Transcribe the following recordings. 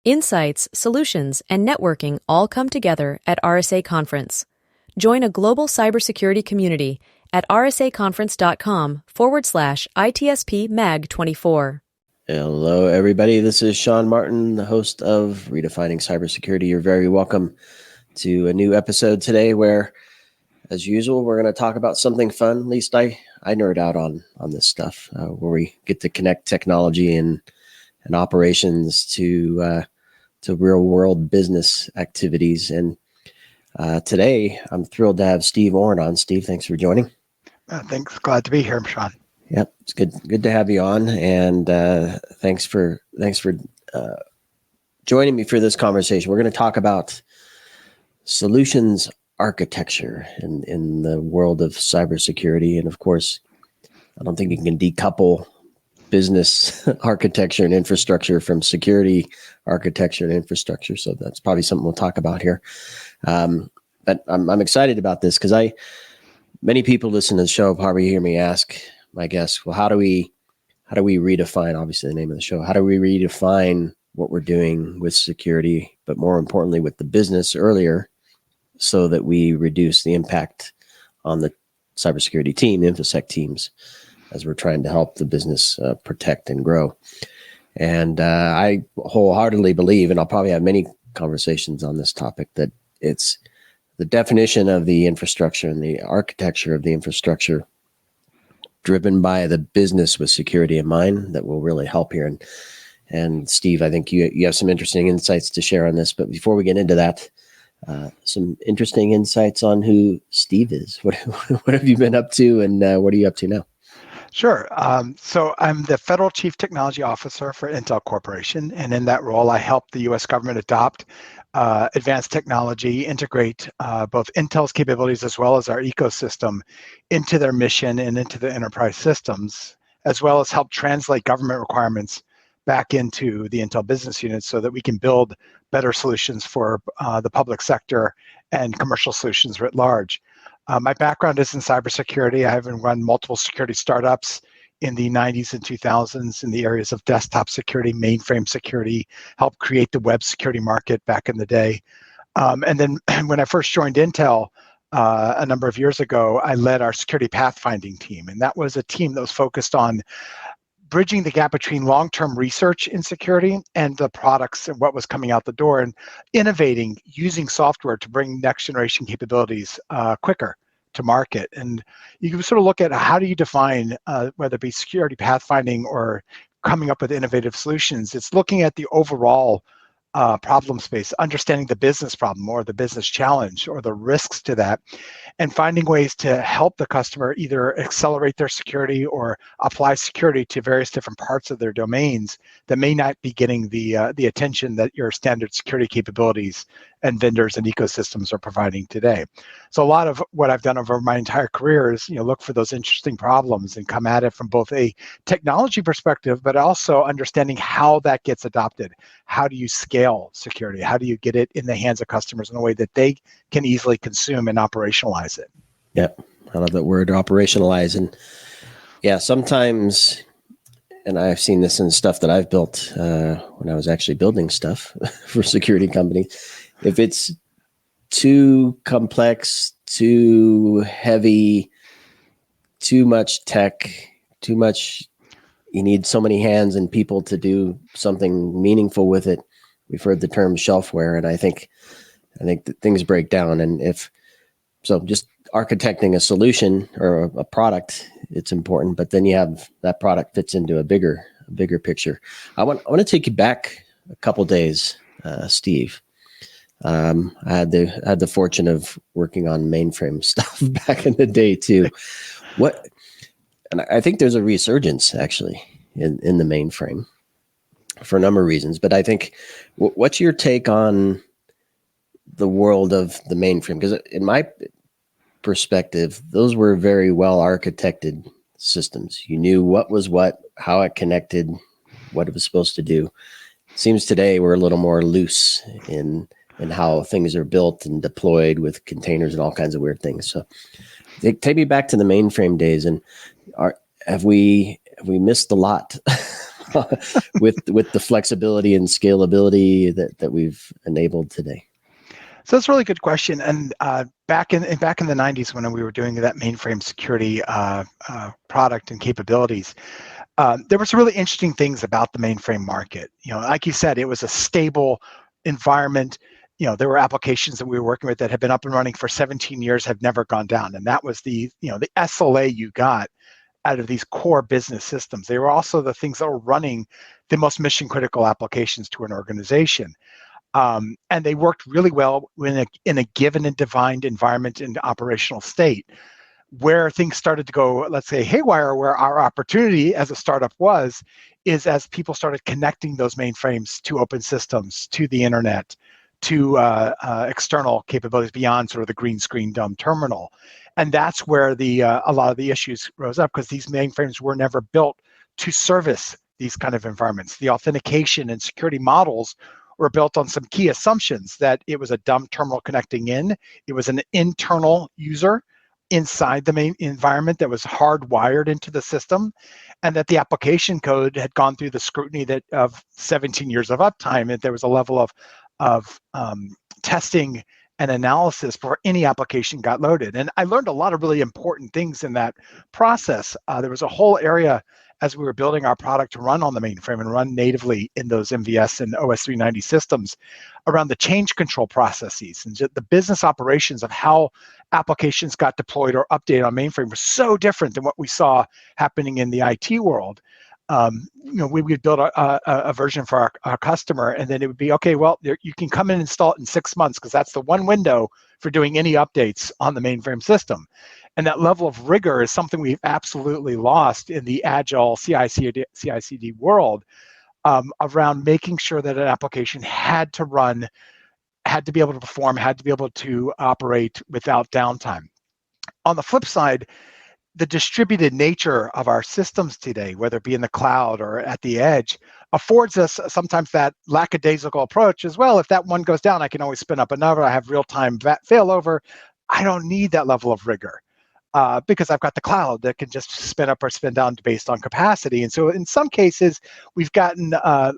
Insights, solutions, and networking all come together at RSA Conference. Join a global cybersecurity community at rsaconference.com/ITSP Mag24. Hello, everybody. This is Sean Martin, the host of Redefining Cybersecurity. You're very welcome to a new episode today where, as usual, we're going to talk about something fun. At least I nerd out on this stuff, where we get to connect technology and operations to real world business activities. And today, I'm thrilled to have Steve Orrin on. Steve, thanks for joining. Thanks. Glad to be here, Sean. Yep, it's good to have you on, and thanks for joining me for this conversation. We're going to talk about solutions architecture in the world of cybersecurity, and of course, I don't think you can decouple business architecture and infrastructure from security architecture and infrastructure. So that's probably something we'll talk about here. But I'm excited about this because many people listen to the show probably hear me ask my guests, well, how do we redefine, obviously the name of the show, how do we redefine what we're doing with security, but more importantly with the business earlier, so that we reduce the impact on the cybersecurity team, InfoSec teams, as we're trying to help the business protect and grow. And I wholeheartedly believe, and I'll probably have many conversations on this topic, that it's the definition of the infrastructure and the architecture of the infrastructure driven by the business with security in mind that will really help here. And Steve, I think you have some interesting insights to share on this. But before we get into that, some interesting insights on who Steve is. What have you been up to, and what are you up to now? Sure. So I'm the Federal Chief Technology Officer for Intel Corporation, and in that role, I help the U.S. government adopt advanced technology, integrate both Intel's capabilities as well as our ecosystem into their mission and into the enterprise systems, as well as help translate government requirements back into the Intel business unit so that we can build better solutions for the public sector and commercial solutions writ large. My background is in cybersecurity. I have run multiple security startups in the 90s and 2000s in the areas of desktop security, mainframe security, helped create the web security market back in the day. And then when I first joined Intel a number of years ago, I led our security pathfinding team. And that was a team that was focused on bridging the gap between long-term research in security and the products and what was coming out the door, and innovating using software to bring next generation capabilities quicker to market. And you can sort of look at how do you define whether it be security pathfinding or coming up with innovative solutions. It's looking at the overall problem space, understanding the business problem or the business challenge or the risks to that, and finding ways to help the customer either accelerate their security or apply security to various different parts of their domains that may not be getting the attention that your standard security capabilities and vendors and ecosystems are providing today. So a lot of what I've done over my entire career is, look for those interesting problems and come at it from both a technology perspective, but also understanding how that gets adopted. How do you scale security? How do you get it in the hands of customers in a way that they can easily consume and operationalize it? Yeah, I love that word, operationalize. And yeah, sometimes, and I've seen this in stuff that I've built when I was actually building stuff for security companies. If it's too complex, too heavy, too much tech, too much, you need so many hands and people to do something meaningful with it. We've heard the term shelfware, and I think that things break down. And just architecting a solution or a product, it's important, but then you have that product fits into a bigger picture. I want to take you back a couple days, Steve. I had the fortune of working on mainframe stuff back in the day too. And I think there's a resurgence actually in the mainframe for a number of reasons. But I think, what's your take on the world of the mainframe? Because in my perspective, those were very well architected systems. You knew what was what, how it connected, what it was supposed to do. It seems today we're a little more loose in how things are built and deployed with containers and all kinds of weird things. So take me back to the mainframe days, and have we missed a lot with the flexibility and scalability that we've enabled today? So that's a really good question. And back in the 90s, when we were doing that mainframe security product and capabilities, there were some really interesting things about the mainframe market. Like you said, it was a stable environment. There were applications that we were working with that had been up and running for 17 years, have never gone down, and that was the SLA you got out of these core business systems. They were also the things that were running the most mission critical applications to an organization. And they worked really well in a given and defined environment and operational state. Where things started to go, let's say, haywire, where our opportunity as a startup is as people started connecting those mainframes to open systems, to the internet, to external capabilities beyond sort of the green screen dumb terminal. And that's where a lot of the issues rose up, because these mainframes were never built to service these kind of environments. The authentication and security models were built on some key assumptions that it was a dumb terminal connecting in, it was an internal user inside the main environment that was hardwired into the system, and that the application code had gone through the scrutiny of 17 years of uptime, and there was a level of testing and analysis before any application got loaded. And I learned a lot of really important things in that process. There was a whole area as we were building our product to run on the mainframe and run natively in those MVS and OS 390 systems around the change control processes, and the business operations of how applications got deployed or updated on mainframe was so different than what we saw happening in the IT world. We would build a version for our customer, and then it would be, okay, well, you can come in and install it in 6 months, because that's the one window for doing any updates on the mainframe system. And that level of rigor is something we've absolutely lost in the agile CI/CD world, around making sure that an application had to run, had to be able to perform, had to be able to operate without downtime. On the flip side, the distributed nature of our systems today, whether it be in the cloud or at the edge, affords us sometimes that lackadaisical approach as well. If that one goes down, I can always spin up another. I have real-time failover. I don't need that level of rigor because I've got the cloud that can just spin up or spin down based on capacity. And so in some cases, we've gotten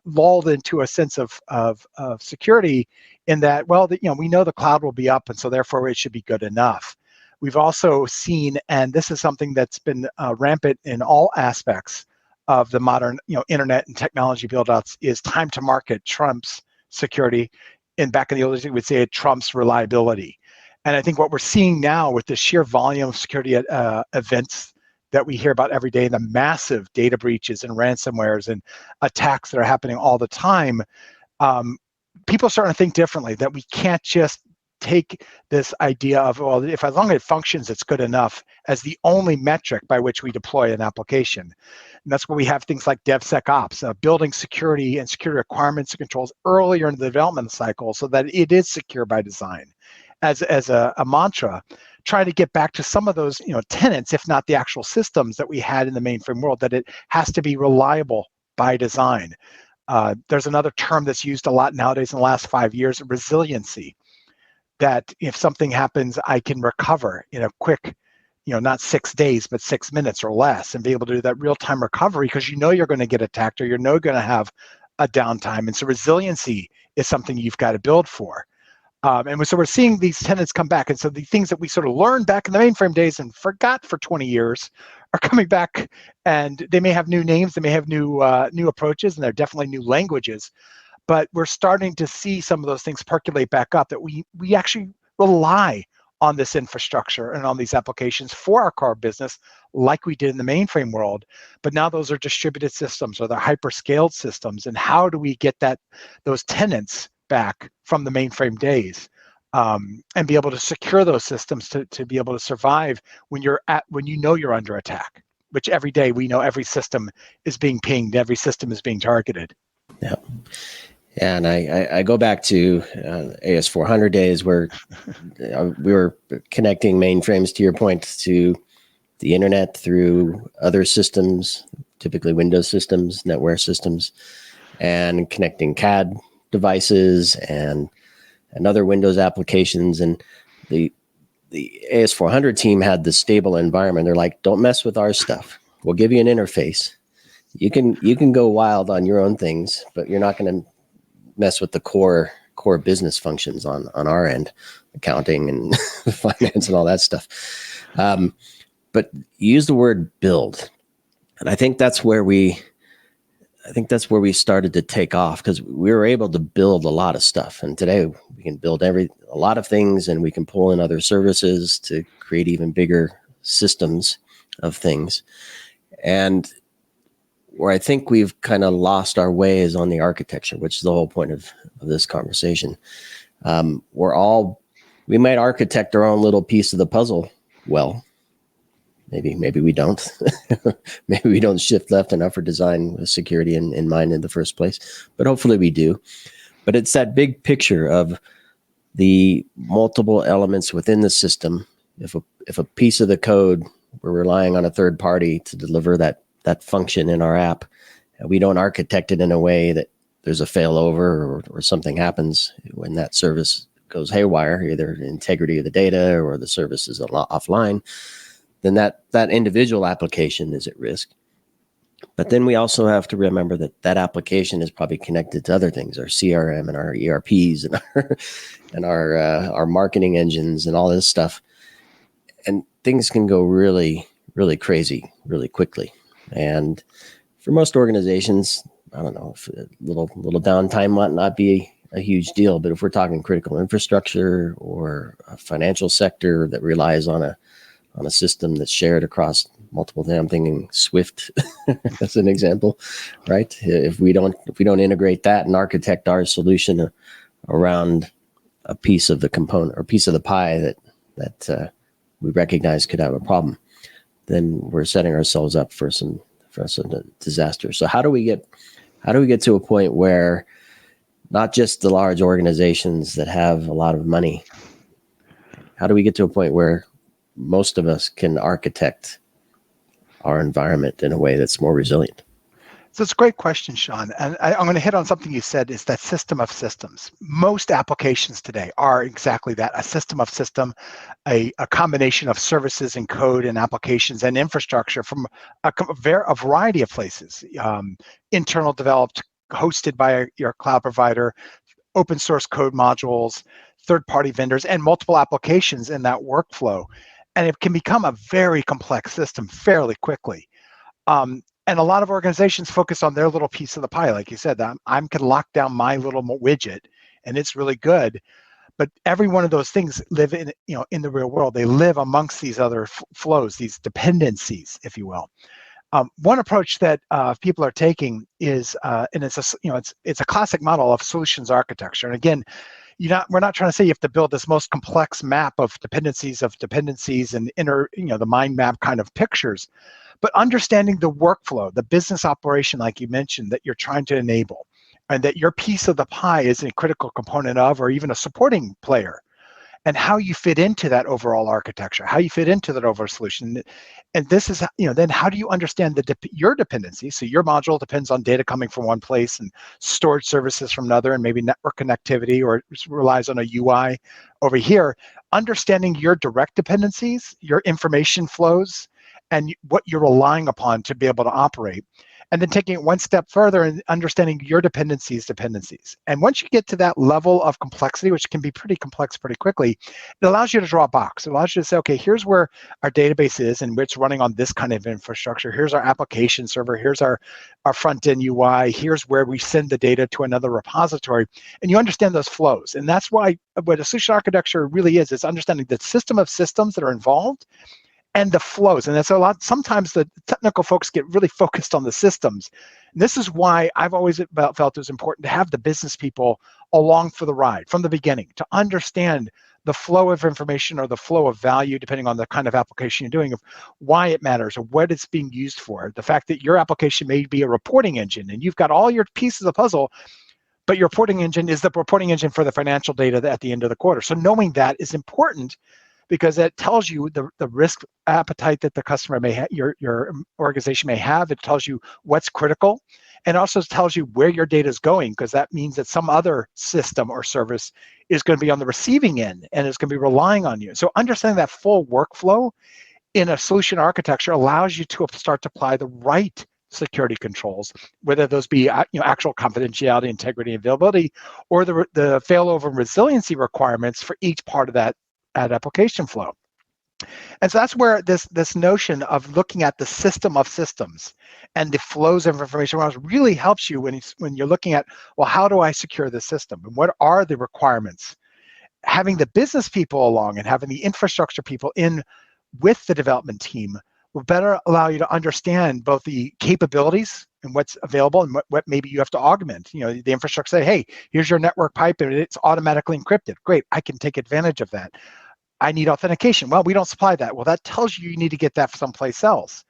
lulled into a sense of security in that, well, we know the cloud will be up, and so therefore it should be good enough. We've also seen, and this is something that's been rampant in all aspects of the modern, internet and technology build-outs, is time to market trumps security. And back in the old days, we would say it trumps reliability. And I think what we're seeing now with the sheer volume of security events that we hear about every day, the massive data breaches and ransomwares and attacks that are happening all the time, people are starting to think differently, that we can't just take this idea of, well, if as long as it functions, it's good enough, as the only metric by which we deploy an application. And that's where we have things like DevSecOps, building security and security requirements and controls earlier in the development cycle so that it is secure by design. As a mantra, trying to get back to some of those tenets, if not the actual systems that we had in the mainframe world, that it has to be reliable by design. There's another term that's used a lot nowadays in the last 5 years, resiliency. That if something happens, I can recover in a quick, not 6 days, but 6 minutes or less, and be able to do that real-time recovery, because you're going to get attacked, or you're going to have a downtime. And so resiliency is something you've got to build for. And so we're seeing these tenets come back. And so the things that we sort of learned back in the mainframe days and forgot for 20 years are coming back, and they may have new names, they may have new approaches, and they're definitely new languages. But we're starting to see some of those things percolate back up, that we actually rely on this infrastructure and on these applications for our core business, like we did in the mainframe world. But now those are distributed systems, or they're hyper-scaled systems. And how do we get those tenants back from the mainframe days, and be able to secure those systems to be able to survive when you're under attack? Which every day we know every system is being pinged, every system is being targeted. Yeah. Yeah, and I go back to AS400 days, where we were connecting mainframes, to your point, to the internet through other systems, typically Windows systems, NetWare systems, and connecting CAD devices and other Windows applications. And the AS400 team had this stable environment. They're like, don't mess with our stuff. We'll give you an interface. You can go wild on your own things, but you're not going to mess with the core business functions on our end, accounting and finance and all that stuff. But you use the word build, and I think that's where we started to take off, because we were able to build a lot of stuff, and today we can build a lot of things, and we can pull in other services to create even bigger systems of things. And where I think we've kind of lost our way is on the architecture, which is the whole point of this conversation. We might architect our own little piece of the puzzle well. Maybe we don't. Maybe we don't shift left enough or design with security in mind in the first place, but hopefully we do. But it's that big picture of the multiple elements within the system. If a piece of the code, we're relying on a third party to deliver that function in our app, we don't architect it in a way that there's a failover or something happens when that service goes haywire, either integrity of the data or the service is offline, then that individual application is at risk. But then we also have to remember that application is probably connected to other things, our CRM and our ERPs and our marketing engines and all this stuff. And things can go really, really crazy really quickly. And for most organizations, I don't know, if a little downtime might not be a huge deal, but if we're talking critical infrastructure or a financial sector that relies on a system that's shared across multiple, I'm thinking Swift as an example, right? If we don't integrate that and architect our solution around a piece of the component or piece of the pie that we recognize could have a problem, then we're setting ourselves up for some disaster. So how do we get to a point where not just the large organizations that have a lot of money, how do we get to a point where most of us can architect our environment in a way that's more resilient? So it's a great question, Sean. And I'm going to hit on something you said, is that system of systems. Most applications today are exactly that, a system of system, a combination of services and code and applications and infrastructure from a variety of places, internal developed, hosted by your cloud provider, open source code modules, third-party vendors, and multiple applications in that workflow. And it can become a very complex system fairly quickly. And a lot of organizations focus on their little piece of the pie. Like you said, I can lock down my little widget and it's really good. But every one of those things live in the real world. They live amongst these other flows, these dependencies, if you will. One approach that people are taking is, and it's a classic model of solutions architecture. And again, we're not trying to say you have to build this most complex map of dependencies and the mind map kind of pictures, but understanding the workflow, the business operation, like you mentioned, that you're trying to enable, and that your piece of the pie is a critical component of, or even a supporting player, and how you fit into that overall architecture, how you fit into that overall solution. And this is, then how do you understand your dependency? So your module depends on data coming from one place and storage services from another, and maybe network connectivity, or relies on a UI over here. Understanding your direct dependencies, your information flows, and what you're relying upon to be able to operate. And then taking it one step further and understanding your dependencies. And once you get to that level of complexity, which can be pretty complex pretty quickly, it allows you to draw a box. It allows you to say, okay, here's where our database is and it's running on this kind of infrastructure. Here's our application server. Here's our front-end UI. Here's where we send the data to another repository. And you understand those flows. And that's why what a solution architecture really is understanding the system of systems that are involved and the flows. And that's a lot. Sometimes the technical folks get really focused on the systems. And this is why I've always felt it was important to have the business people along for the ride from the beginning, to understand the flow of information or the flow of value, depending on the kind of application you're doing, of why it matters or what it's being used for. The fact that your application may be a reporting engine and you've got all your pieces of the puzzle, but your reporting engine is the reporting engine for the financial data at the end of the quarter. So knowing that is important, because it tells you the risk appetite that the customer may have, your organization may have. It tells you what's critical, and also tells you where your data is going, because that means that some other system or service is going to be on the receiving end and is going to be relying on you. So understanding that full workflow in a solution architecture allows you to start to apply the right security controls, whether those be actual confidentiality, integrity, availability, or the failover and resiliency requirements for each part of that application flow. And so that's where this notion of looking at the system of systems and the flows of information really helps you when you're looking at, well, how do I secure the system and what are the requirements? Having the business people along and having the infrastructure people in with the development team will better allow you to understand both the capabilities and what's available and what maybe you have to augment. The infrastructure say, hey, here's your network pipe and it's automatically encrypted. Great, I can take advantage of that. I need authentication. Well, we don't supply that. Well, that tells you need to get that someplace else.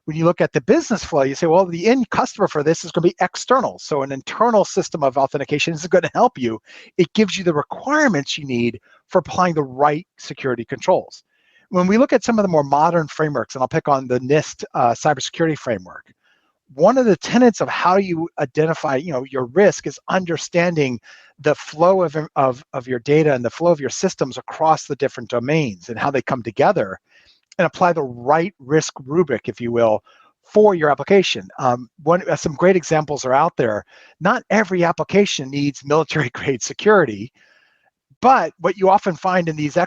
When you look at the business flow, you say, well, the end customer for this is going to be external. So an internal system of authentication is going to help you. It gives you the requirements you need for applying the right security controls. When we look at some of the more modern frameworks, and I'll pick on the NIST cybersecurity framework, one of the tenets of how you identify your risk is understanding the flow of your data and the flow of your systems across the different domains and how they come together and apply the right risk rubric, if you will, for your application. Some great examples are out there. Not every application needs military-grade security, but what you often find in these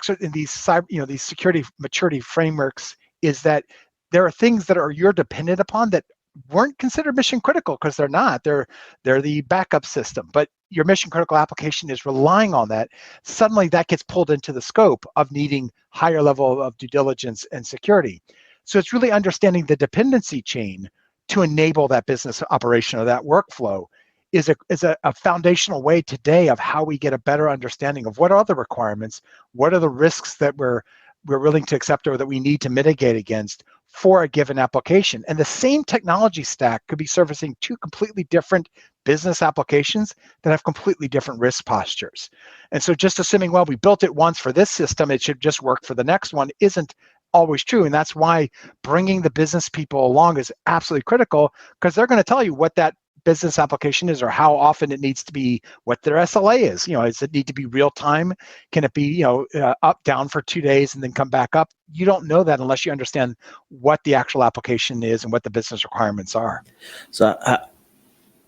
security maturity frameworks is that there are things that you're dependent upon that weren't considered mission critical because they're not. They're the backup system, but your mission critical application is relying on that. Suddenly that gets pulled into the scope of needing higher level of due diligence and security. So it's really understanding the dependency chain to enable that business operation or that workflow is a foundational way today of how we get a better understanding of what are the requirements, what are the risks that we're willing to accept or that we need to mitigate against for a given application. And the same technology stack could be servicing two completely different business applications that have completely different risk postures. And so just assuming, well, we built it once for this system, it should just work for the next one isn't always true. And that's why bringing the business people along is absolutely critical, because they're going to tell you what that business application is or how often it needs to be, what their SLA is. Does it need to be real time? Can it be up, down for 2 days and then come back up? You don't know that unless you understand what the actual application is and what the business requirements are. So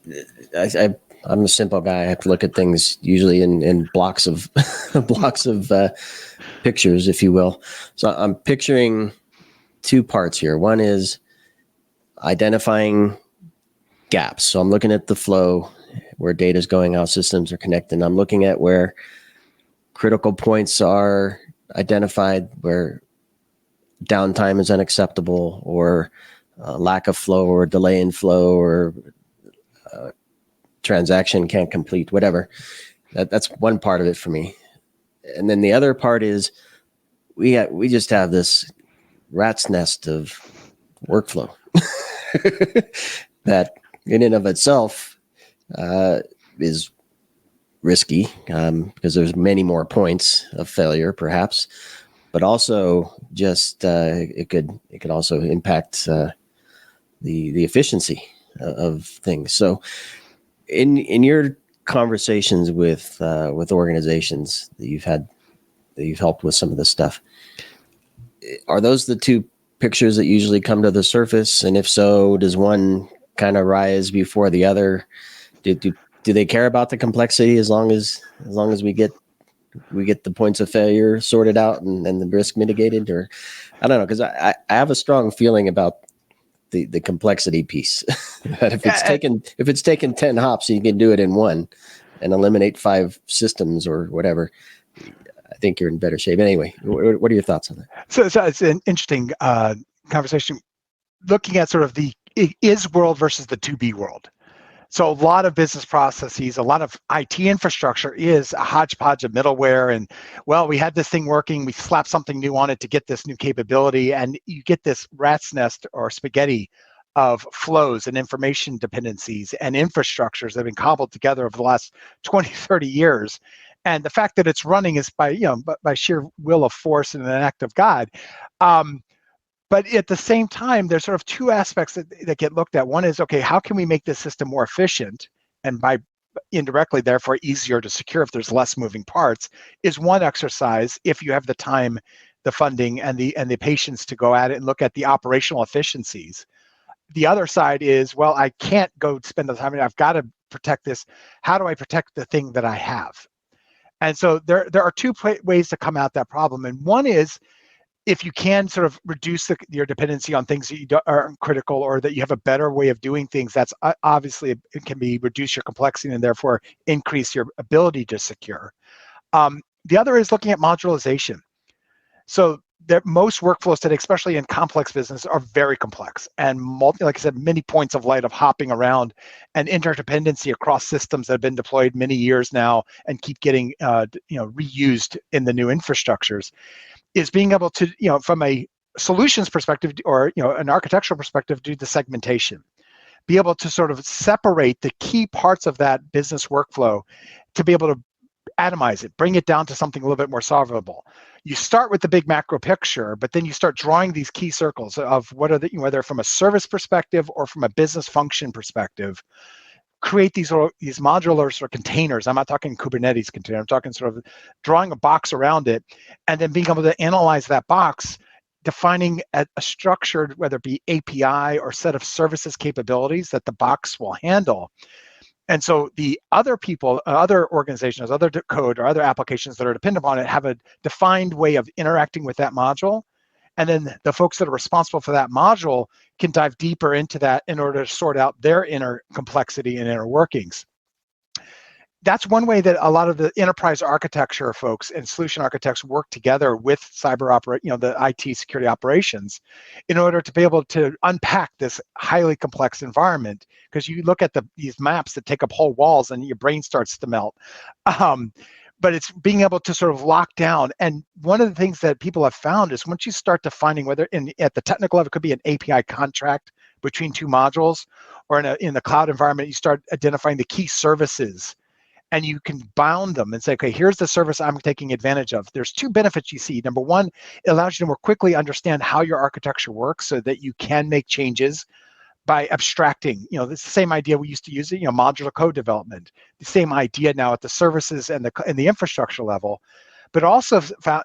I'm a simple guy. I have to look at things usually in blocks of pictures, if you will. So I'm picturing two parts here. One is identifying gaps. So I'm looking at the flow, where data is going, how systems are connected. I'm looking at where critical points are identified, where downtime is unacceptable, or lack of flow, or delay in flow, or transaction can't complete, whatever. That's one part of it for me. And then the other part is we just have this rat's nest of workflow that in and of itself is risky because there's many more points of failure, perhaps, but also just it could also impact the efficiency of things. So, in your conversations with organizations that you've helped with some of this stuff, are those the two pictures that usually come to the surface? And if so, does one kind of rise before the other? Do they care about the complexity as long as we get the points of failure sorted out and the risk mitigated? Or I don't know, because I have a strong feeling about the complexity piece. That if it's taken 10 hops, you can do it in one and eliminate 5 systems or whatever. I think you're in better shape. Anyway, what are your thoughts on that? So it's an interesting conversation looking at sort of the is world versus the to be world. So a lot of business processes, a lot of IT infrastructure is a hodgepodge of middleware. And well, we had this thing working, we slapped something new on it to get this new capability. And you get this rat's nest or spaghetti of flows and information dependencies and infrastructures that have been cobbled together over the last 20, 30 years. And the fact that it's running is by sheer will of force and an act of God. But at the same time, there's sort of two aspects that get looked at. One is, okay, how can we make this system more efficient? And by indirectly, therefore, easier to secure if there's less moving parts, is one exercise if you have the time, the funding, and the patience to go at it and look at the operational efficiencies. the other side is, well, I can't go spend the time. I've got to protect this. How do I protect the thing that I have? And so there are two ways to come at that problem. And one is, if you can sort of reduce your dependency on things that aren't critical, or that you have a better way of doing things, that's obviously, it can be reduce your complexity and therefore increase your ability to secure. The other is looking at modularization. So most workflows today, especially in complex business, are very complex and like I said, many points of light of hopping around and interdependency across systems that have been deployed many years now and keep getting reused in the new infrastructures. Is being able to, from a solutions perspective or an architectural perspective, do the segmentation, be able to sort of separate the key parts of that business workflow to be able to atomize it, bring it down to something a little bit more solvable. You start with the big macro picture, but then you start drawing these key circles of what are whether from a service perspective or from a business function perspective, create these modulars or containers. I'm not talking Kubernetes container. I'm talking sort of drawing a box around it and then being able to analyze that box, defining a structured, whether it be API or set of services capabilities that the box will handle. And so the other people, other organizations, other code or other applications that are dependent upon it have a defined way of interacting with that module. And then the folks that are responsible for that module can dive deeper into that in order to sort out their inner complexity and inner workings. That's one way that a lot of the enterprise architecture folks and solution architects work together with the IT security operations in order to be able to unpack this highly complex environment. Because you look at these maps that take up whole walls and your brain starts to melt. But it's being able to sort of lock down. And one of the things that people have found is once you start defining whether at the technical level, it could be an API contract between two modules, or in the cloud environment, you start identifying the key services and you can bound them and say, okay, here's the service I'm taking advantage of. There's two benefits you see. Number one, it allows you to more quickly understand how your architecture works so that you can make changes by abstracting. It's the same idea we used to use, modular code development. The same idea now at the services and the infrastructure level, but also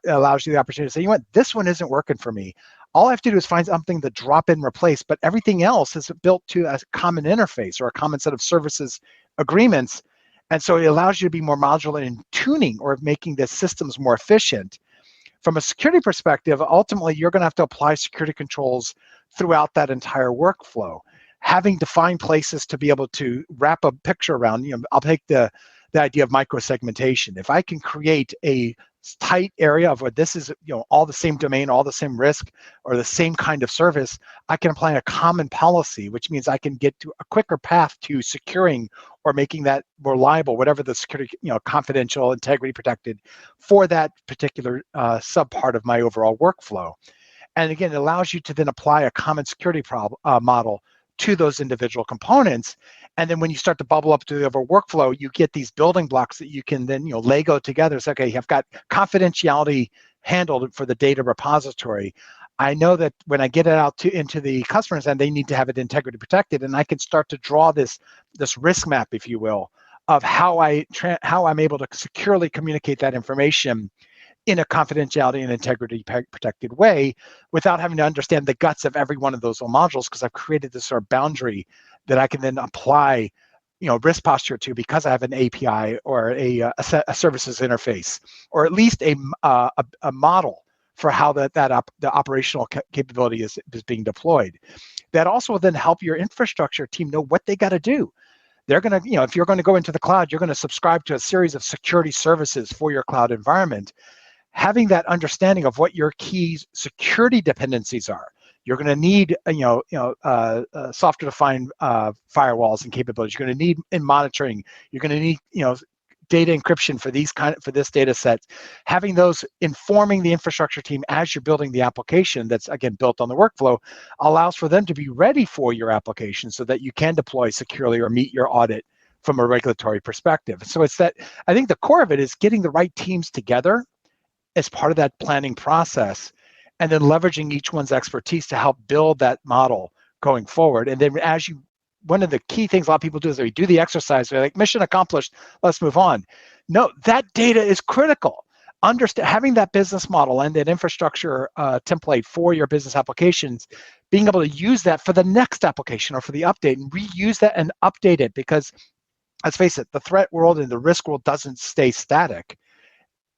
allows you the opportunity to say, this one isn't working for me. All I have to do is find something to drop in, replace, but everything else is built to a common interface or a common set of services agreements. And so it allows you to be more modular in tuning or making the systems more efficient. From a security perspective, ultimately, you're going to have to apply security controls throughout that entire workflow. Having defined places to be able to wrap a picture around, I'll take the idea of microsegmentation. If I can create a tight area of where this is, all the same domain, all the same risk, or the same kind of service, I can apply a common policy, which means I can get to a quicker path to securing or making that more reliable, whatever the security, confidential, integrity protected for that particular sub part of my overall workflow. And again, it allows you to then apply a common security model to those individual components. And then when you start to bubble up to the overall workflow, you get these building blocks that you can then Lego together. It's okay, I've got confidentiality handled for the data repository. I know that when I get it out into the customers, and they need to have it integrity protected, and I can start to draw this risk map, if you will, of how I'm able to securely communicate that information in a confidentiality and integrity protected way without having to understand the guts of every one of those little modules, because I've created this sort of boundary that I can then apply risk posture to, because I have an API or a services interface, or at least a model for how the operational capability is being deployed. That also will then help your infrastructure team know what they got to do. They're going to, if you're going to go into the cloud, you're going to subscribe to a series of security services for your cloud environment. Having that understanding of what your key security dependencies are. You're going to need, software-defined firewalls and capabilities. You're going to need in monitoring. You're going to need, data encryption for this data set. Having those informing the infrastructure team as you're building the application that's, again, built on the workflow, allows for them to be ready for your application so that you can deploy securely or meet your audit from a regulatory perspective. So it's that, I think the core of it is getting the right teams together as part of that planning process, and then leveraging each one's expertise to help build that model going forward. And then one of the key things a lot of people do is they do the exercise, they're like, mission accomplished, let's move on. No, that data is critical. Having that business model and that infrastructure template for your business applications being able to use that for the next application or for the update and reuse that and update it, because let's face it, the threat world and the risk world doesn't stay static.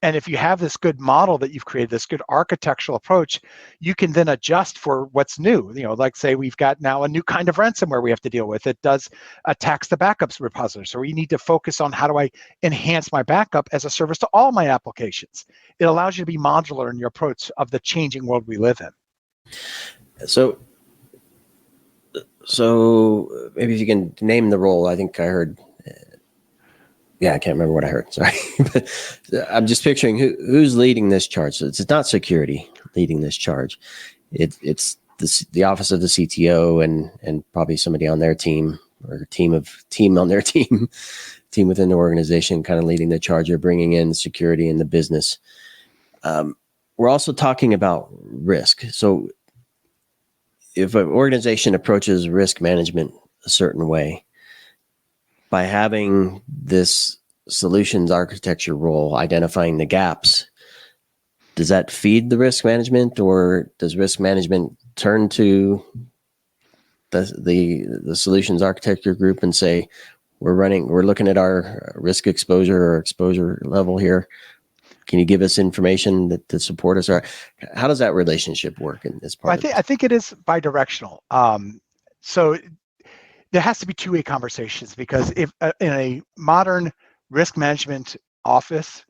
And if you have this good model that you've created, this good architectural approach, you can then adjust for what's new. Like say we've got now a new kind of ransomware we have to deal with. It does attacks the backups repository. So we need to focus on how do I enhance my backup as a service to all my applications. It allows you to be modular in your approach of the changing world we live in. So maybe if you can name the role. I think I heard. Yeah, I can't remember what I heard. Sorry, but I'm just picturing who's leading this charge. So it's not security leading this charge. It's the office of the CTO and probably somebody on their team or team on their team within the organization, kind of leading the charge. You're bringing in security in the business. We're also talking about risk. So if an organization approaches risk management a certain way, by having this solutions architecture role, identifying the gaps, does that feed the risk management, or does risk management turn to the solutions architecture group and say, we're looking at our risk exposure or exposure level here. Can you give us information to support us? Or how does that relationship work in this part? I think it is bidirectional. So there has to be two-way conversations, because if in a modern risk management office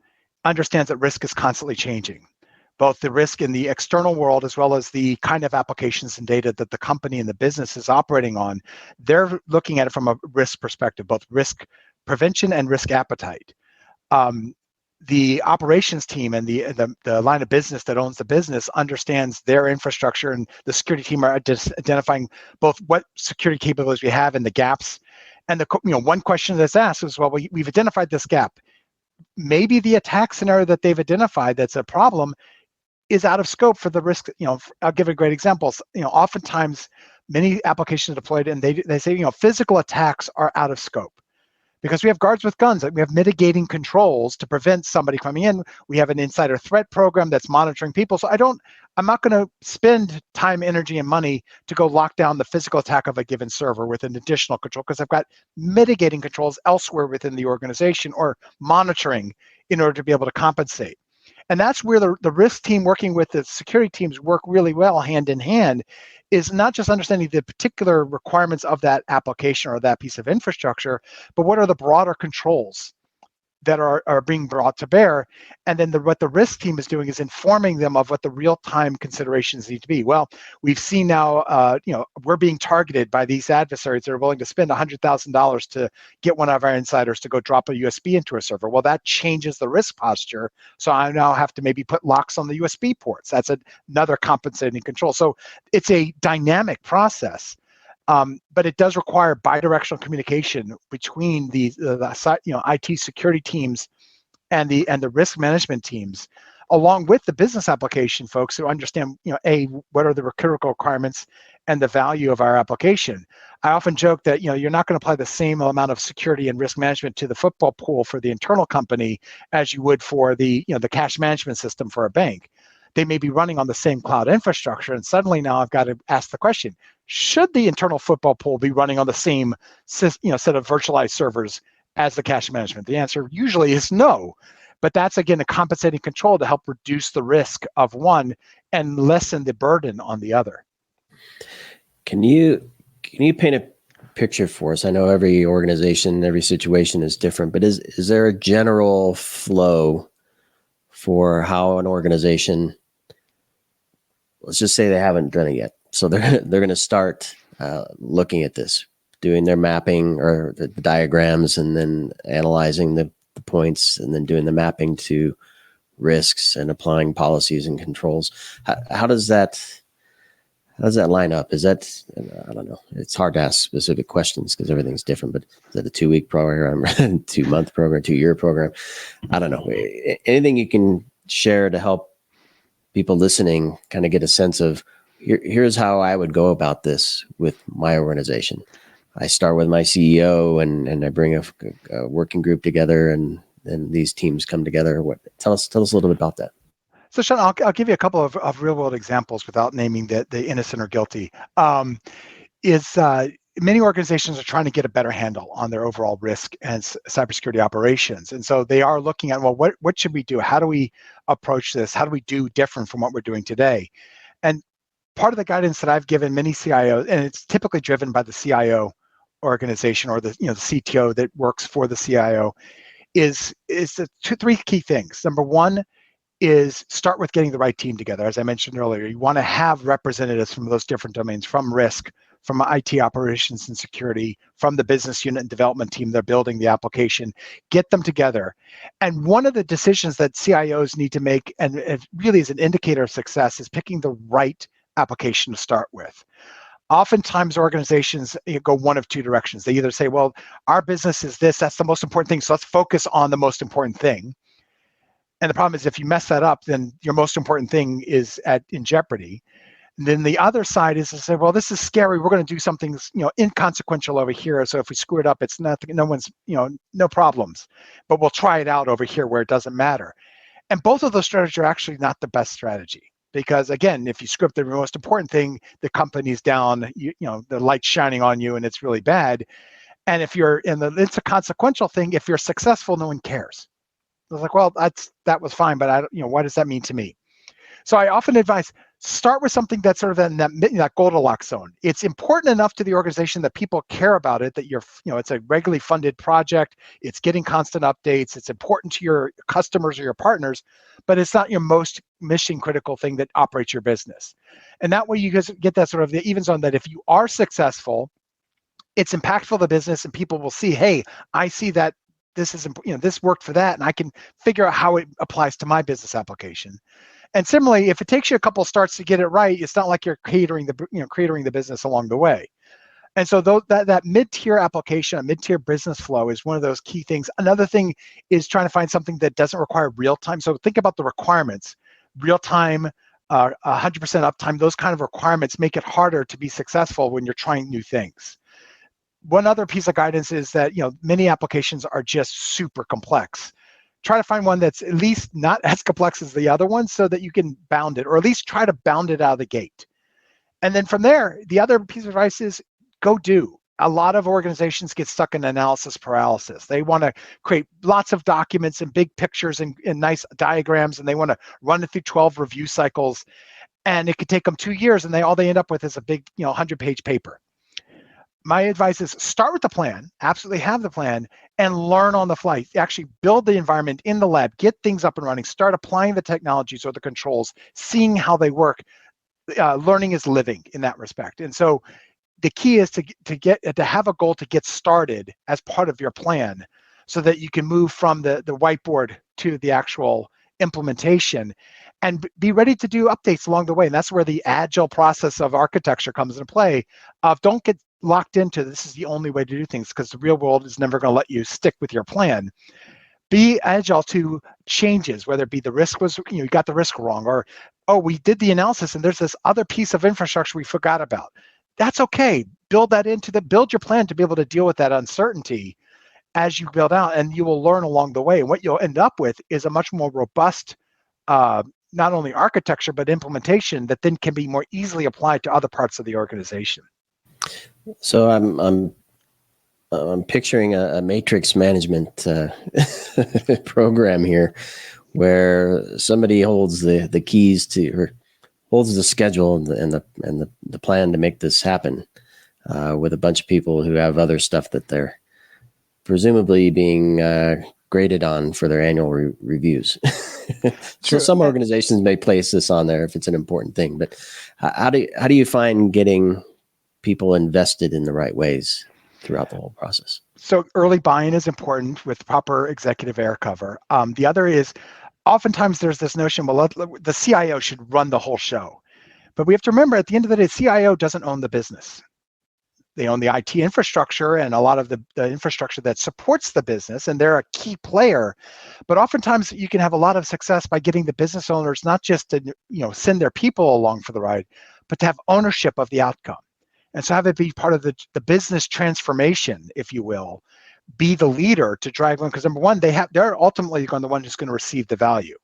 understands that risk is constantly changing, both the risk in the external world as well as the kind of applications and data that the company and the business is operating on, they're looking at it from a risk perspective, both risk prevention and risk appetite. The operations team and the line of business that owns the business understands their infrastructure, and the security team are just identifying both what security capabilities we have and the gaps. And one question that's asked is, well, we've identified this gap. Maybe the attack scenario that they've identified that's a problem is out of scope for the risk. I'll give a great example. Oftentimes many applications are deployed and they say, physical attacks are out of scope, because we have guards with guns, we have mitigating controls to prevent somebody coming in. We have an insider threat program that's monitoring people. So I'm not going to spend time, energy, and money to go lock down the physical attack of a given server with an additional control, because I've got mitigating controls elsewhere within the organization or monitoring in order to be able to compensate. And that's where the risk team working with the security teams work really well hand in hand, is not just understanding the particular requirements of that application or that piece of infrastructure, but what are the broader controls that are being brought to bear. And then what the risk team is doing is informing them of what the real-time considerations need to be. Well, we've seen now, we're being targeted by these adversaries that are willing to spend $100,000 to get one of our insiders to go drop a USB into a server. Well, that changes the risk posture. So I now have to maybe put locks on the USB ports. That's another compensating control. So it's a dynamic process. But it does require bidirectional communication between the IT security teams and the risk management teams, along with the business application folks who understand, what are the critical requirements and the value of our application. I often joke that, you're not going to apply the same amount of security and risk management to the football pool for the internal company as you would for the cash management system for a bank. They may be running on the same cloud infrastructure, and suddenly now I've got to ask the question, should the internal football pool be running on the same set of virtualized servers as the cash management? The answer usually is no. But that's, again, a compensating control to help reduce the risk of one and lessen the burden on the other. Can you paint a picture for us? I know every organization, every situation is different, but is there a general flow for how an organization, let's just say they haven't done it yet, so they're going to start looking at this, doing their mapping or the diagrams, and then analyzing the points, and then doing the mapping to risks and applying policies and controls. How does that line up? Is that, I don't know, it's hard to ask specific questions because everything's different, but is that a 2-week program, 2-month program, 2-year program? I don't know. Anything you can share to help people listening kind of get a sense of, here's how I would go about this with my organization. I start with my CEO and I bring a working group together, and these teams come together. Tell us a little bit about that. So Sean, I'll give you a couple of real world examples without naming the innocent or guilty. Many organizations are trying to get a better handle on their overall risk and cybersecurity operations. And so they are looking at, well, what should we do? How do we approach this? How do we do different from what we're doing today? And part of the guidance that I've given many CIOs, and it's typically driven by the CIO organization or the CTO that works for the CIO, is the three key things. Number one is start with getting the right team together. As I mentioned earlier, you want to have representatives from those different domains, from risk, from IT operations and security, from the business unit and development team they're building the application, get them together. And one of the decisions that CIOs need to make, and it really is an indicator of success, is picking the right application to start with. Oftentimes organizations go one of two directions. They either say, well, our business is this, that's the most important thing, so let's focus on the most important thing. And the problem is if you mess that up, then your most important thing is in jeopardy. And then the other side is to say, well, this is scary. We're going to do something, inconsequential over here. So if we screw it up, it's nothing. No one's, no problems. But we'll try it out over here where it doesn't matter. And both of those strategies are actually not the best strategy, because again, if you screw up the most important thing, the company's down. The light's shining on you, and it's really bad. And if it's a consequential thing. If you're successful, no one cares. I was like, well, that was fine, but what does that mean to me? So I often advise, start with something that's sort of in that Goldilocks zone. It's important enough to the organization that people care about it, that it's a regularly funded project, it's getting constant updates, it's important to your customers or your partners, but it's not your most mission critical thing that operates your business. And that way you guys get that sort of the even zone that if you are successful, it's impactful to the business and people will see, hey, I see that this is, this worked for that, and I can figure out how it applies to my business application. And similarly, if it takes you a couple of starts to get it right, it's not like you're catering the business along the way. And so that mid-tier application, a mid-tier business flow is one of those key things. Another thing is trying to find something that doesn't require real time. So think about the requirements, real time, 100% uptime. Those kind of requirements make it harder to be successful when you're trying new things. One other piece of guidance is that many applications are just super complex. Try to find one that's at least not as complex as the other one so that you can bound it, or at least try to bound it out of the gate. And then from there, the other piece of advice is go do. A lot of organizations get stuck in analysis paralysis. They want to create lots of documents and big pictures and nice diagrams, and they want to run it through 12 review cycles. And it could take them 2 years, and all they end up with is a big 100-page paper. My advice is start with the plan, absolutely have the plan, and learn on the fly. Actually build the environment in the lab, get things up and running, start applying the technologies or the controls, seeing how they work. Learning is living in that respect. And so the key is to have a goal to get started as part of your plan so that you can move from the whiteboard to the actual implementation and be ready to do updates along the way. And that's where the agile process of architecture comes into play. Don't get locked into this is the only way to do things, because the real world is never going to let you stick with your plan. Be agile to changes, whether it be the risk was, you got the risk wrong, or, we did the analysis and there's this other piece of infrastructure we forgot about. That's okay. Build your plan to be able to deal with that uncertainty as you build out, and you will learn along the way. And what you'll end up with is a much more robust, not only architecture, but implementation that then can be more easily applied to other parts of the organization. So I'm picturing a matrix management program here, where somebody holds the keys to, or holds the schedule and the plan to make this happen, with a bunch of people who have other stuff that they're presumably being graded on for their annual reviews. So some organizations may place this on there if it's an important thing, but how do you find getting people invested in the right ways throughout the whole process? So early buy-in is important with proper executive air cover. The other is oftentimes there's this notion, well, the CIO should run the whole show. But we have to remember at the end of the day, CIO doesn't own the business. They own the IT infrastructure and a lot of the infrastructure that supports the business, and they're a key player. But oftentimes you can have a lot of success by getting the business owners not just to send their people along for the ride, but to have ownership of the outcome. And so have it be part of the business transformation, if you will, be the leader to drive them. Because number one, they're ultimately the one who's going to receive the value.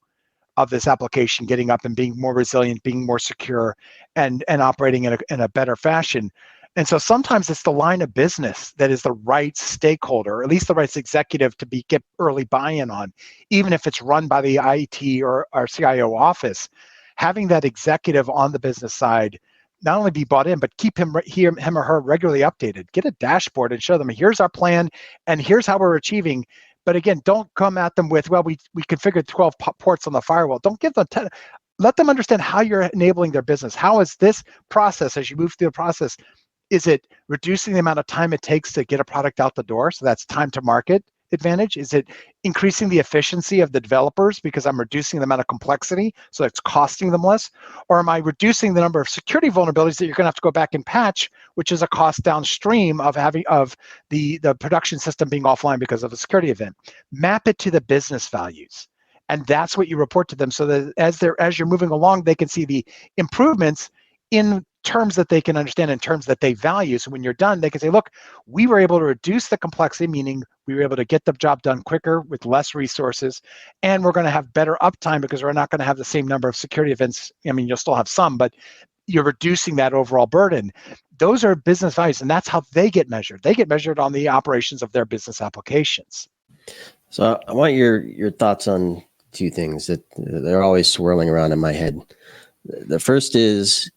of this application getting up and being more resilient, being more secure, and operating in a better fashion. And so sometimes it's the line of business that is the right stakeholder, or at least the right executive to get early buy-in on, even if it's run by the IT or CIO office. Having that executive on the business side not only be bought in, but keep him or her regularly updated. Get a dashboard and show them, here's our plan, and here's how we're achieving. But again, don't come at them with, well, we configured 12 ports on the firewall. Don't give them 10. Let them understand how you're enabling their business. How is this process, as you move through the process, is it reducing the amount of time it takes to get a product out the door? So that's time to market advantage. Is it increasing the efficiency of the developers because I'm reducing the amount of complexity, so it's costing them less? Or am I reducing the number of security vulnerabilities that you're going to have to go back and patch, which is a cost downstream of the production system being offline because of a security event? Map it to the business values. And that's what you report to them, so that as you're moving along, they can see the improvements in terms that they can understand, in terms that they value. So when you're done, they can say, look, we were able to reduce the complexity, meaning we were able to get the job done quicker with less resources, and we're going to have better uptime because we're not going to have the same number of security events. I mean, you'll still have some, but you're reducing that overall burden. Those are business values, and that's how they get measured. They get measured on the operations of their business applications. So I want your thoughts on two things that they're always swirling around in my head. The first is,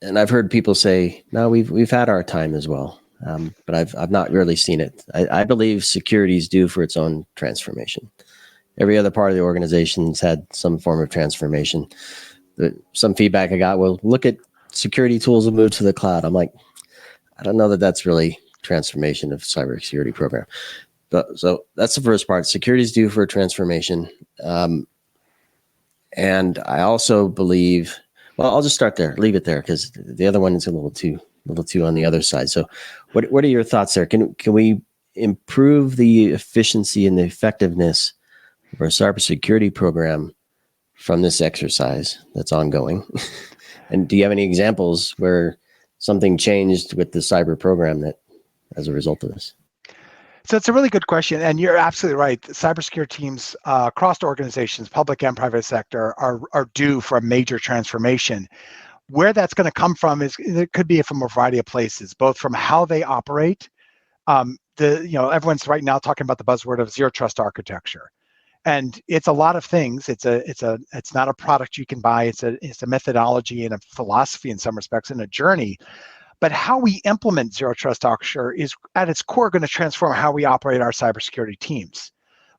and I've heard people say, no, we've had our time as well, but I've not really seen it. I believe security is due for its own transformation. Every other part of the organization's had some form of transformation. Some feedback I got, well, look at security tools that move to the cloud. I'm like, I don't know that that's really transformation of cybersecurity program. So that's the first part. Security is due for a transformation. And I also believe, well, I'll just start there, leave it there, because the other one is a little too on the other side. So what are your thoughts there? Can we improve the efficiency and the effectiveness of our cybersecurity program from this exercise that's ongoing? And do you have any examples where something changed with the cyber program that as a result of this? So it's a really good question, and you're absolutely right. Cybersecurity teams across organizations, public and private sector, are due for a major transformation. Where that's going to come from it could be from a variety of places, both from how they operate. Everyone's right now talking about the buzzword of zero trust architecture, and it's a lot of things. It's not a product you can buy. It's a methodology and a philosophy in some respects, and a journey. But how we implement zero trust architecture is at its core going to transform how we operate our cybersecurity teams.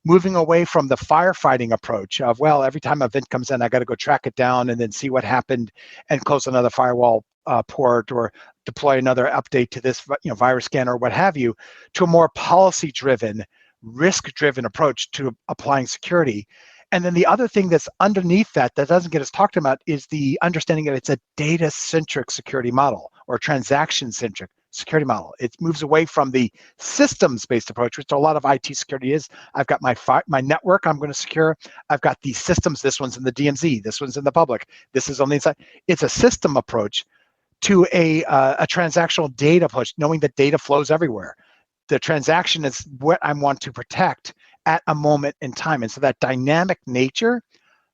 Moving away from the firefighting approach of, well, every time an event comes in, I got to go track it down and then see what happened and close another firewall port or deploy another update to this virus scanner or what have you, to a more policy-driven, risk-driven approach to applying security. And then the other thing that's underneath that doesn't get us talked about is the understanding that it's a data-centric security model or transaction-centric security model. It moves away from the systems-based approach, which a lot of IT security is. I've got my network I'm going to secure. I've got these systems. This one's in the DMZ. This one's in the public. This is on the inside. It's a system approach to a transactional data approach, knowing that data flows everywhere. The transaction is what I want to protect at a moment in time. And so that dynamic nature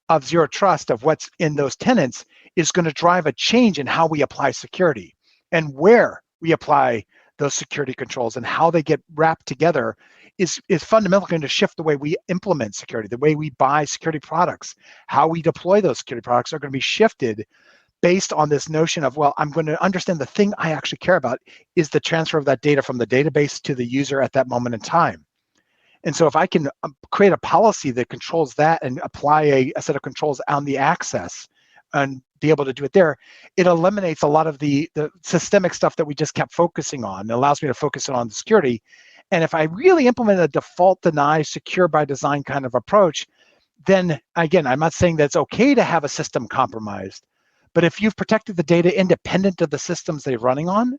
of zero trust, of what's in those tenants, is going to drive a change in how we apply security and where we apply those security controls, and how they get wrapped together is fundamentally going to shift the way we implement security, the way we buy security products. How we deploy those security products are going to be shifted based on this notion of, well, I'm going to understand the thing I actually care about is the transfer of that data from the database to the user at that moment in time. And so if I can create a policy that controls that and apply a set of controls on the access and be able to do it there, it eliminates a lot of the systemic stuff that we just kept focusing on. It allows me to focus on security. And if I really implement a default deny, secure by design kind of approach, then again, I'm not saying that it's okay to have a system compromised, but if you've protected the data independent of the systems they're running on,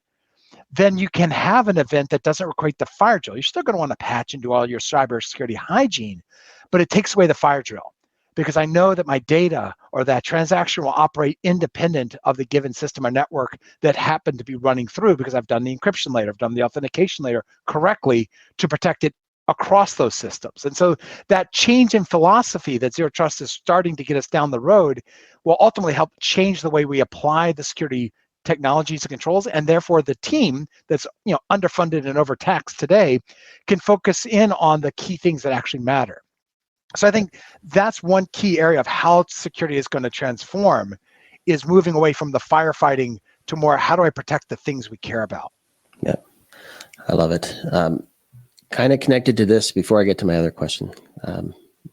then you can have an event that doesn't equate the fire drill. You're still going to want to patch and do all your cybersecurity hygiene, but it takes away the fire drill, because I know that my data or that transaction will operate independent of the given system or network that happened to be running through, because I've done the encryption layer, I've done the authentication layer correctly to protect it across those systems. And so that change in philosophy that Zero Trust is starting to get us down the road will ultimately help change the way we apply the security technologies and controls, and therefore the team that's underfunded and overtaxed today can focus in on the key things that actually matter. So I think that's one key area of how security is going to transform, is moving away from the firefighting to more, how do I protect the things we care about? Yeah, I love it. Kind of connected to this before I get to my other question.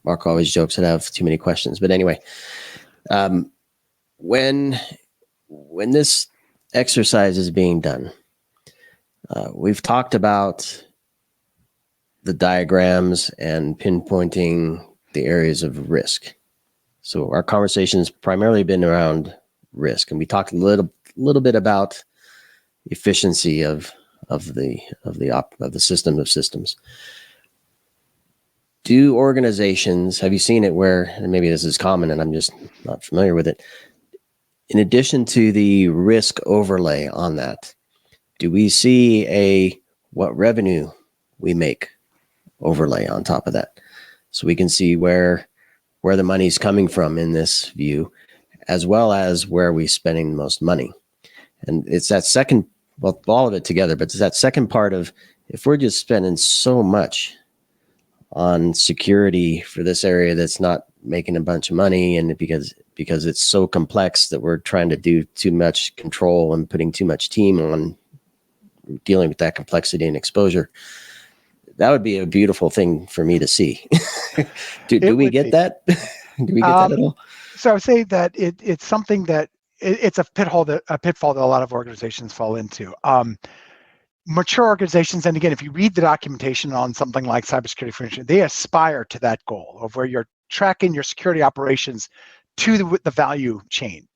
Mark always jokes that I have too many questions, but anyway, when this exercise is being done, we've talked about the diagrams and pinpointing the areas of risk. So our conversation has primarily been around risk, and we talked a little bit about efficiency of the system of systems. Do organizations, have you seen it where, and maybe this is common and I'm just not familiar with it, in addition to the risk overlay on that, do we see what revenue we make overlay on top of that? So we can see where the money's coming from in this view, as well as where we're spending the most money. And it's that second, well, all of it together, but it's that second part of, if we're just spending so much on security for this area that's not making a bunch of money, and because it's so complex that we're trying to do too much control and putting too much team on dealing with that complexity and exposure, that would be a beautiful thing for me to see. do we get that? Do we get that at all? So I would say that it's something that it's a pitfall that a lot of organizations fall into. Mature organizations, and again, if you read the documentation on something like cybersecurity, for instance, they aspire to that goal of where you're tracking your security operations to the value chain.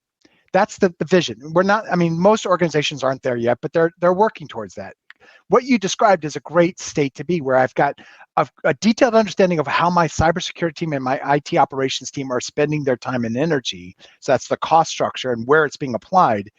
That's the vision. Most organizations aren't there yet, but they're working towards that. What you described is a great state to be, where I've got a detailed understanding of how my cybersecurity team and my IT operations team are spending their time and energy. So that's the cost structure and where it's being applied.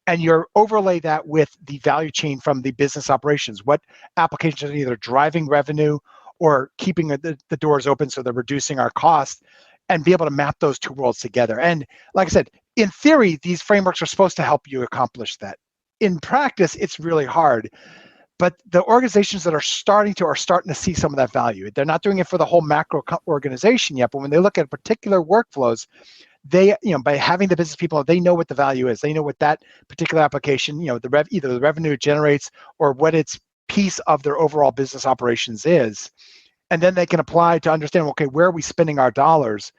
And you overlay that with the value chain from the business operations. What applications are either driving revenue or keeping the doors open so they're reducing our cost, and be able to map those two worlds together. And like I said, in theory, these frameworks are supposed to help you accomplish that. In practice, it's really hard. But the organizations that are starting to see some of that value. They're not doing it for the whole macro organization yet, but when they look at particular workflows, they, by having the business people, they know what the value is. They know what that particular application, either the revenue it generates or what its piece of their overall business operations is. And then they can apply to understand, okay, where are we spending our dollars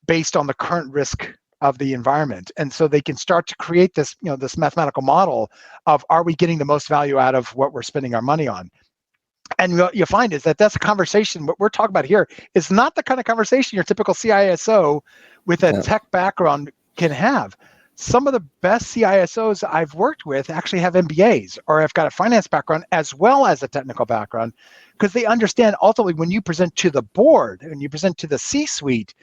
based on the current risk of the environment? And so they can start to create this, this mathematical model of, are we getting the most value out of what we're spending our money on? And what you find is that's a conversation. What we're talking about here is not the kind of conversation your typical CISO with a tech background can have. Some of the best CISOs I've worked with actually have MBAs or have got a finance background as well as a technical background, because they understand ultimately when you present to the board and you present to the C-suite,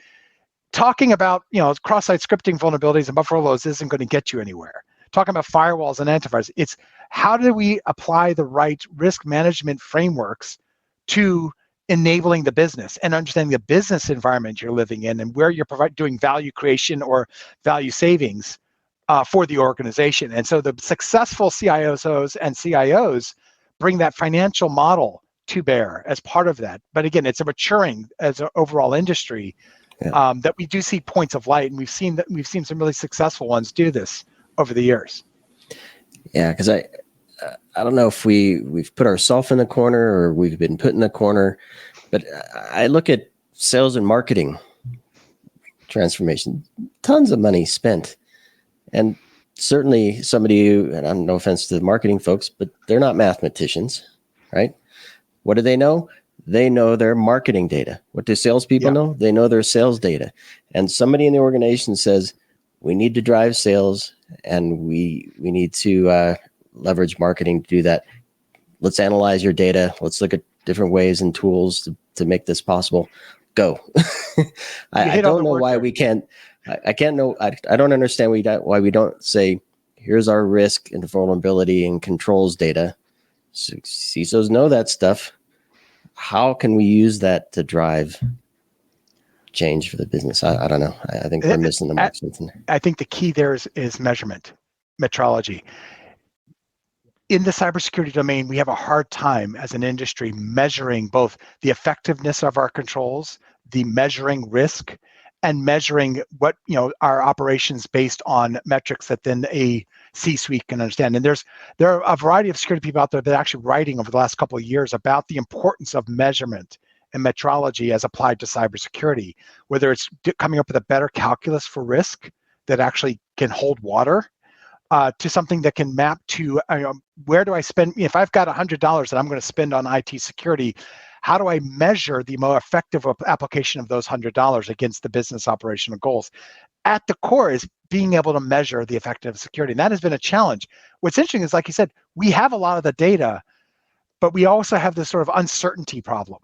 talking about cross-site scripting vulnerabilities and buffer overloads isn't going to get you anywhere. Talking about firewalls and antivirus, it's how do we apply the right risk management frameworks to enabling the business and understanding the business environment you're living in and where you're doing value creation or value savings for the organization. And so the successful CISOs and CIOs bring that financial model to bear as part of that. But again, it's a maturing as an overall industry that we do see points of light, and we've seen some really successful ones do this over the years. Yeah, because I don't know if we've put ourselves in the corner or we've been put in the corner, but I look at sales and marketing transformation, tons of money spent. And certainly somebody who, and I'm no offense to the marketing folks, but they're not mathematicians, right? What do they know? They know their marketing data. What do salespeople know? They know their sales data. And somebody in the organization says, we need to drive sales and we need to leverage marketing to do that. Let's analyze your data. Let's look at different ways and tools to make this possible. Go. I don't know why we can't. I don't understand why we don't say, here's our risk and vulnerability and controls data. So CISOs know that stuff. how can we use that to drive change for the business? I don't know. I think we're missing the mark. I think the key there is measurement, metrology. In the cybersecurity domain, we have a hard time as an industry measuring both the effectiveness of our controls, the measuring risk, and measuring what our operations based on metrics that then a C-suite can understand. And there are a variety of security people out there that are actually writing over the last couple of years about the importance of measurement and metrology as applied to cybersecurity, whether it's coming up with a better calculus for risk that actually can hold water, to something that can map to where do I spend, if I've got $100 that I'm going to spend on IT security, how do I measure the more effective application of those $100 against the business operational goals? At the core is being able to measure the effectiveness of security. And that has been a challenge. What's interesting is, like you said, we have a lot of the data, but we also have this sort of uncertainty problem.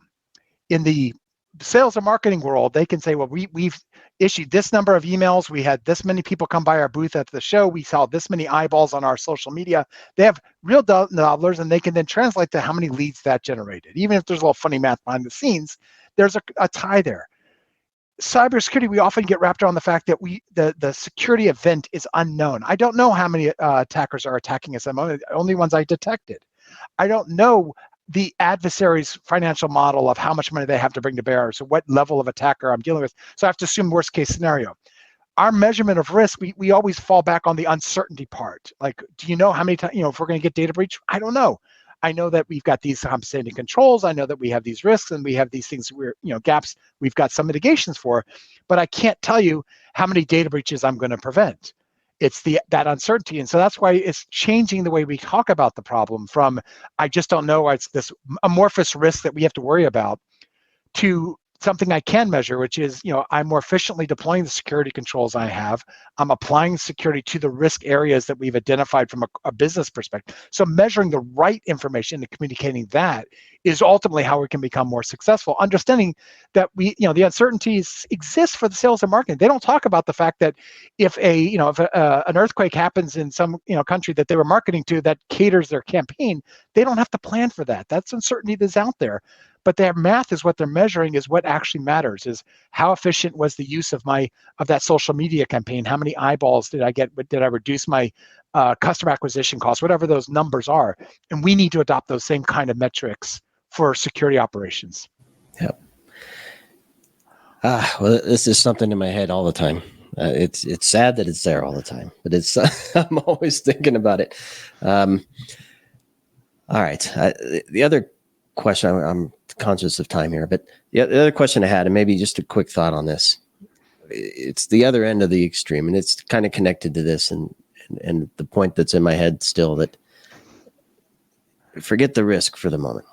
In the sales and marketing world, they can say, well, we've issued this number of emails. We had this many people come by our booth at the show. We saw this many eyeballs on our social media. They have real dollars, and they can then translate to how many leads that generated. Even if there's a little funny math behind the scenes, there's a tie there. Cybersecurity, we often get wrapped around the fact that the security event is unknown. I don't know how many attackers are attacking us. I'm only ones I detected. I don't know the adversary's financial model of how much money they have to bring to bear, so what level of attacker I'm dealing with. So I have to assume worst case scenario. Our measurement of risk, we always fall back on the uncertainty part. Like, do you know how many times, if we're going to get data breach? I don't know. I know that we've got these compensating controls. I know that we have these risks and we have these things gaps we've got some mitigations for, but I can't tell you how many data breaches I'm going to prevent. It's that uncertainty. And so that's why it's changing the way we talk about the problem from, I just don't know, it's this amorphous risk that we have to worry about, to something I can measure, which is, I'm more efficiently deploying the security controls I have. I'm applying security to the risk areas that we've identified from a business perspective. So measuring the right information and communicating that is ultimately how we can become more successful. Understanding that the uncertainties exist for the sales and marketing. They don't talk about the fact that if an earthquake happens in some country that they were marketing to that caters their campaign, they don't have to plan for that. That's uncertainty that's out there. But their math is what they're measuring, is what actually matters, is how efficient was the use of that social media campaign? How many eyeballs did I get? Did I reduce my customer acquisition costs? Whatever those numbers are. And we need to adopt those same kind of metrics for security operations. Yep. Well, this is something in my head all the time. It's sad that it's there all the time, but it's I'm always thinking about it. All right. The other question, I'm conscious of time here, but the other question I had, and maybe just a quick thought on this, it's the other end of the extreme, and it's kind of connected to this, and the point that's in my head still, that forget the risk for the moment,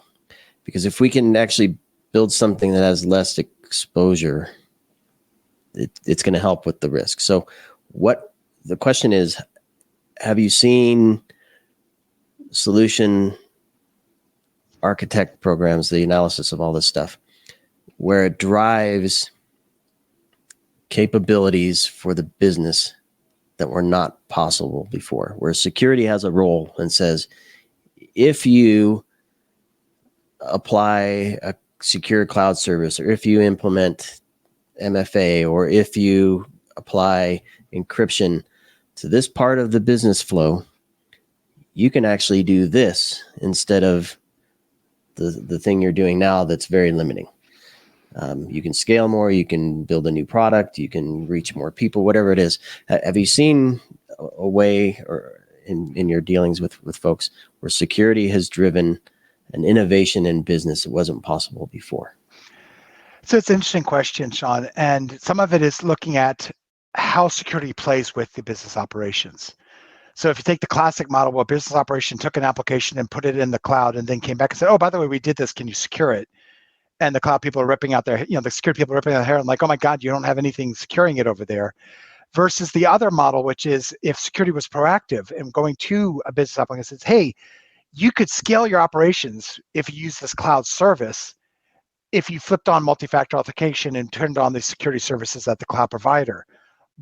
because if we can actually build something that has less exposure, it's going to help with the risk. So the question is, have you seen solution architect programs, the analysis of all this stuff, where it drives capabilities for the business that were not possible before, where security has a role and says, if you apply a secure cloud service, or if you implement MFA, or if you apply encryption to this part of the business flow, you can actually do this instead of the thing you're doing now that's very limiting. You can scale more, you can build a new product, you can reach more people, whatever it is. Have you seen a way, or in your dealings with folks, where security has driven an innovation in business that wasn't possible before? So it's an interesting question, Sean. And some of it is looking at how security plays with the business operations. So if you take the classic model where a business operation took an application and put it in the cloud and then came back and said, oh, by the way, we did this, can you secure it? And the cloud people are ripping out their, the security people are ripping out their hair and like, oh my God, you don't have anything securing it over there. Versus the other model, which is if security was proactive and going to a business application and says, hey, you could scale your operations if you use this cloud service, if you flipped on multi-factor authentication and turned on the security services at the cloud provider.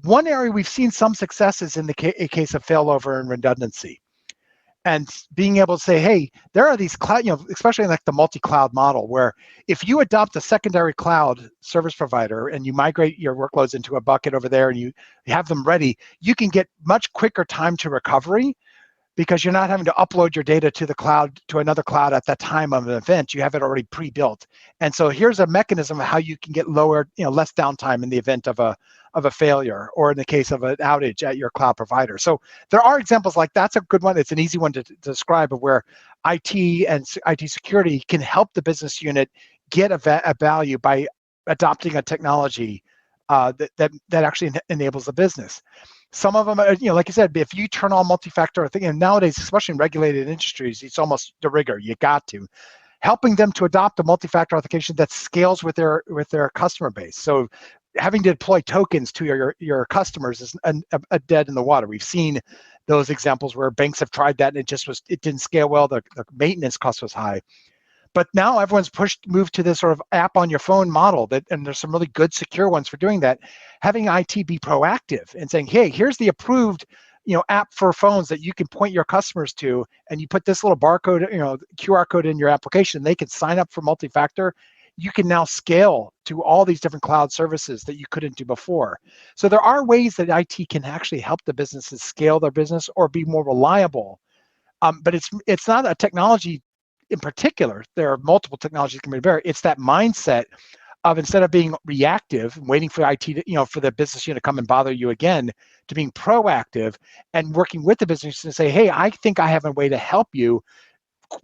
One area we've seen some successes in the case of failover and redundancy. And being able to say, hey, there are these cloud, especially like the multi-cloud model, where if you adopt a secondary cloud service provider and you migrate your workloads into a bucket over there and you have them ready, you can get much quicker time to recovery because you're not having to upload your data to the cloud, to another cloud at that time of an event. You have it already pre-built. And so here's a mechanism of how you can get lower, less downtime in the event of a failure, or in the case of an outage at your cloud provider. So there are examples like that's a good one. It's an easy one to describe, of where IT and IT security can help the business unit get a value by adopting a technology that actually enables the business. Some of them, like I said, if you turn on multi-factor, I think, and nowadays, especially in regulated industries, it's almost de rigueur. You got to. Helping them to adopt a multi-factor authentication that scales with their customer base. So having to deploy tokens to your customers is a dead in the water. We've seen those examples where banks have tried that and it didn't scale well. The maintenance cost was high. But now everyone's moved to this sort of app on your phone model, and there's some really good secure ones for doing that. Having IT be proactive and saying, hey, here's the approved app for phones that you can point your customers to, and you put this little barcode, QR code in your application, they can sign up for multi-factor. You can now scale to all these different cloud services that you couldn't do before. So there are ways that IT can actually help the businesses scale their business or be more reliable. But it's not a technology in particular. There are multiple technologies that can be better. It's that mindset of, instead of being reactive and waiting for IT to, for the business unit to come and bother you again, to being proactive and working with the business to say, hey, I think I have a way to help you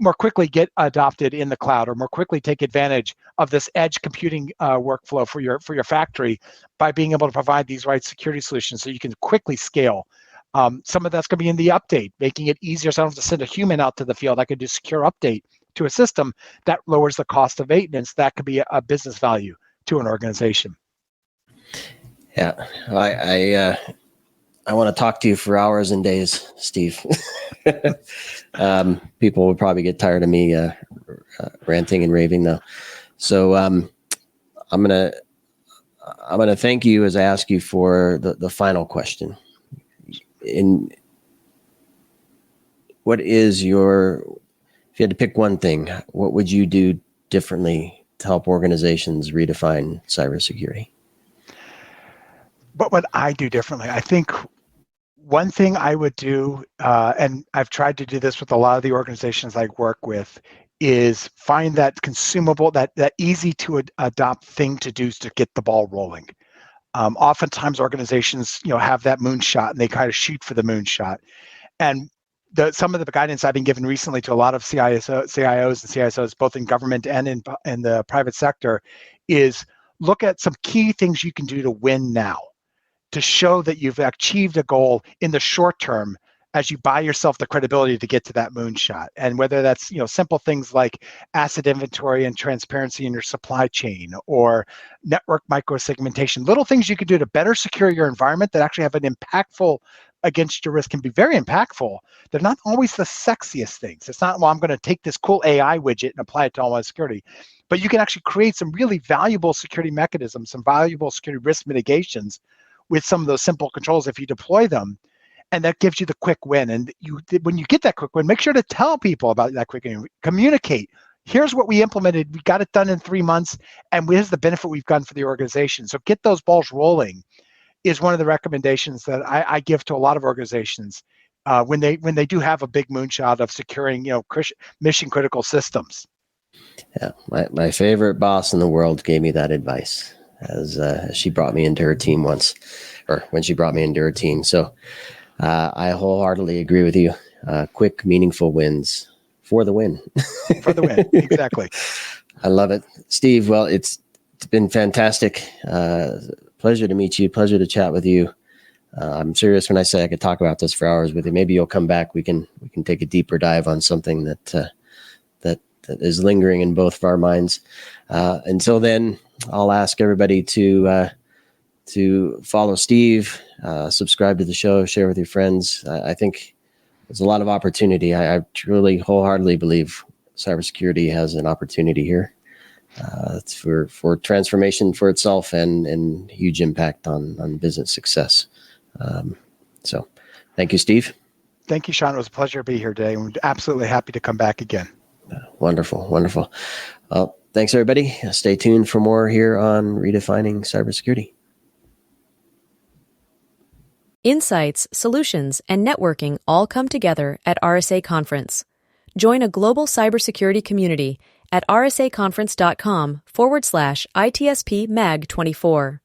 more quickly get adopted in the cloud, or more quickly take advantage of this edge computing workflow for your factory, by being able to provide these right security solutions so you can quickly scale. Some of that's going to be in the update, making it easier so I don't have to send a human out to the field. I could do secure update to a system that lowers the cost of maintenance. That could be a business value to an organization. Yeah, I want to talk to you for hours and days, Steve. People would probably get tired of me ranting and raving though. So I'm gonna thank you as I ask you for the final question. If you had to pick one thing, what would you do differently to help organizations redefine cybersecurity? What would I do differently? I think one thing I would do, and I've tried to do this with a lot of the organizations I work with, is find that consumable, that easy to adopt thing to do to get the ball rolling. Oftentimes organizations, have that moonshot and they kind of shoot for the moonshot. And some of the guidance I've been given recently to a lot of CIOs and CISOs, both in government and in the private sector, is look at some key things you can do to win now, to show that you've achieved a goal in the short term, as you buy yourself the credibility to get to that moonshot. And whether that's, simple things like asset inventory and transparency in your supply chain, or network microsegmentation, little things you can do to better secure your environment that actually have an impactful against your risk, can be very impactful. They're not always the sexiest things. It's not, well, I'm going to take this cool AI widget and apply it to all my security. But you can actually create some really valuable security mechanisms, some valuable security risk mitigations with some of those simple controls if you deploy them. And that gives you the quick win. And when you get that quick win, make sure to tell people about that quick win. Communicate. Here's what we implemented. We got it done in 3 months, and here's the benefit we've gotten for the organization. So get those balls rolling is one of the recommendations that I give to a lot of organizations when they do have a big moonshot of securing, mission critical systems. Yeah, my favorite boss in the world gave me that advice as she brought me into her team once, or when she brought me into her team. So I wholeheartedly agree with you. Quick, meaningful wins for the win. For the win, exactly. I love it, Steve. Well, it's been fantastic. Pleasure to meet you. Pleasure to chat with you. I'm serious when I say I could talk about this for hours with you. Maybe you'll come back. We can take a deeper dive on something that is lingering in both of our minds. Until then, I'll ask everybody to follow Steve, subscribe to the show, share with your friends. I think there's a lot of opportunity. I truly, wholeheartedly believe cybersecurity has an opportunity here. It's for transformation for itself and huge impact on business success. So thank you, Steve. Thank you, Sean. It was a pleasure to be here today. I'm absolutely happy to come back again. Wonderful, wonderful. Thanks, everybody. Stay tuned for more here on Redefining Cybersecurity. Insights, solutions, and networking all come together at RSA Conference. Join a global cybersecurity community at rsaconference.com/ITSP Mag 24.